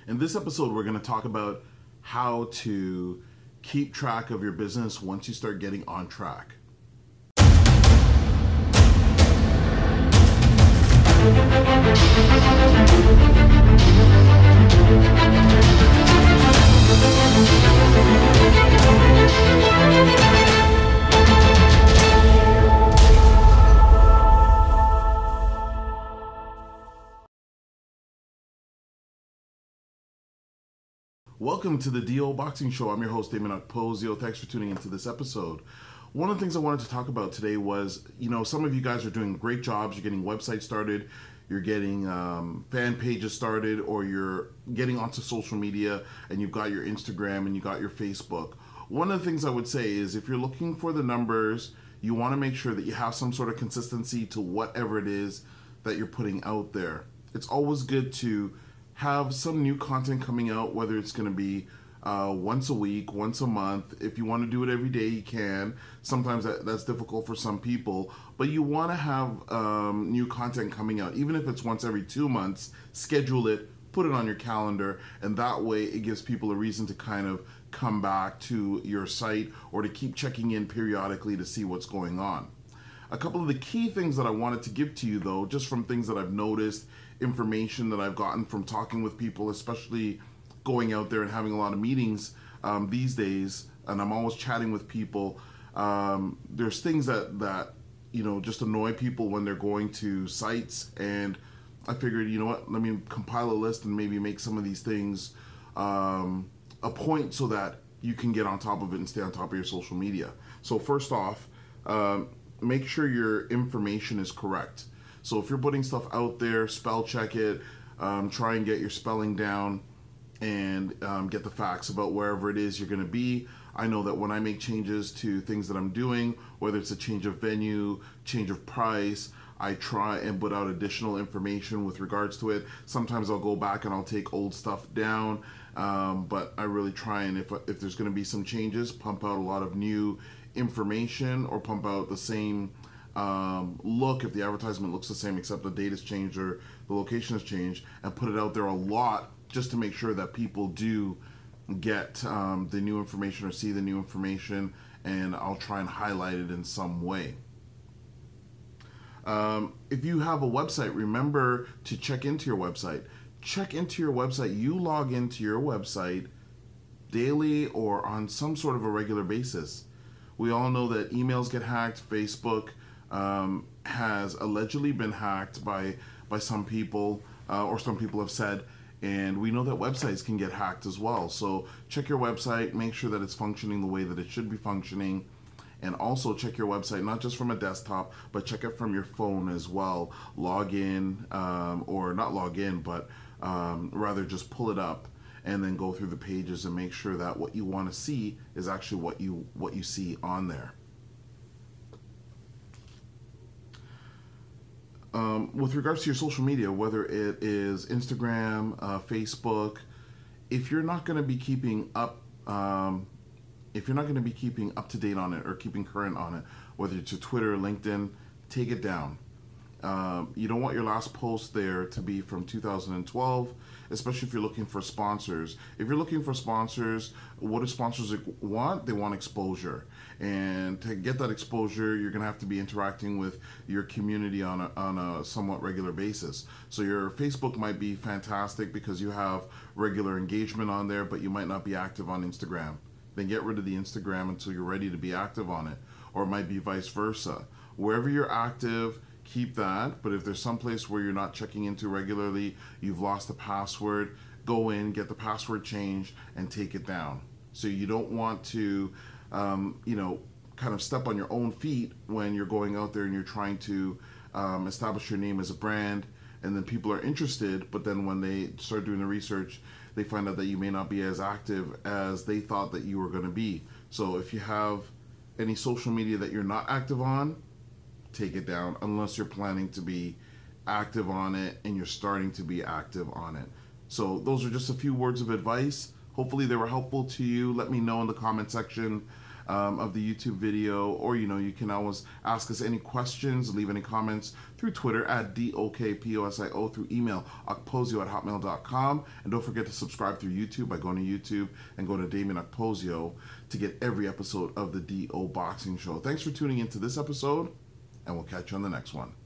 In this episode, we're going to talk about how to keep track of your business once you start getting on track. Welcome to the DO Boxing Show. I'm your host, Dameon Okposio. Thanks for tuning into this episode. One of the things I wanted to talk about today was, some of you guys are doing great jobs. You're getting websites started, you're getting fan pages started, or you're getting onto social media and you've got your Instagram and you got your Facebook. One of the things I would say is if you're looking for the numbers, you want to make sure that you have some sort of consistency to whatever it is that you're putting out there. It's always good to have some new content coming out, whether it's going to be once a week, once a month. If you want to do it every day, you can. Sometimes that's difficult for some people, but you want to have new content coming out. Even if it's once every 2 months, schedule it, put it on your calendar, and that way it gives people a reason to kind of come back to your site or to keep checking in periodically to see what's going on. A couple of the key things that I wanted to give to you, though, just from things that I've noticed, information that I've gotten from talking with people, especially going out there and having a lot of meetings these days, and I'm always chatting with people. There's things that just annoy people when they're going to sites, and I figured, let me compile a list and maybe make some of these things a point so that you can get on top of it and stay on top of your social media. So first off, make sure your information is correct. So if you're putting stuff out there, spell check it, try and get your spelling down, and get the facts about wherever it is you're going to be. I know that when I make changes to things that I'm doing, whether it's a change of venue, change of price, I try and put out additional information with regards to it. Sometimes I'll go back and I'll take old stuff down, but I really try and if there's going to be some changes, pump out a lot of new information, or pump out the same look if the advertisement looks the same except the date has changed or the location has changed, and put it out there a lot just to make sure that people do get the new information or see the new information, and I'll try and highlight it in some way. If you have a website, remember to check into your website. Check into your website. You log into your website daily or on some sort of a regular basis. We all know that emails get hacked. Facebook has allegedly been hacked by some people, or some people have said, and we know that websites can get hacked as well. So check your website, make sure that it's functioning the way that it should be functioning, and also check your website not just from a desktop, but check it from your phone as well. Log in, or not log in, but rather just pull it up and then go through the pages and make sure that what you want to see is actually what you see on there. With regards to your social media, whether it is Instagram, Facebook, if you're not going to be keeping up, to date on it or keeping current on it, whether it's your Twitter or LinkedIn, take it down. You don't want your last post there to be from 2012, especially if you're looking for sponsors. If you're looking for sponsors, what do sponsors want? They want exposure. And to get that exposure, you're going to have to be interacting with your community on a somewhat regular basis. So your Facebook might be fantastic because you have regular engagement on there, but you might not be active on Instagram. Then get rid of the Instagram until you're ready to be active on it. Or it might be vice versa. Wherever you're active, keep that, but if there's some place where you're not checking into regularly, you've lost the password, go in, get the password changed, and take it down. So you don't want to, kind of step on your own feet when you're going out there and you're trying to establish your name as a brand, and then people are interested, but then when they start doing the research, they find out that you may not be as active as they thought that you were going to be. So if you have any social media that you're not active on, take it down unless you're planning to be active on it and you're starting to be active on it. So those are just a few words of advice. Hopefully they were helpful to you. Let me know in the comment section of the YouTube video, or you can always ask us any questions, leave any comments through Twitter at DOKPOSIO, through email okposio@hotmail.com, and don't forget to subscribe through YouTube by going to YouTube and go to Dameon Okposio to get every episode of the DO Boxing Show. Thanks for tuning into this episode, and we'll catch you on the next one.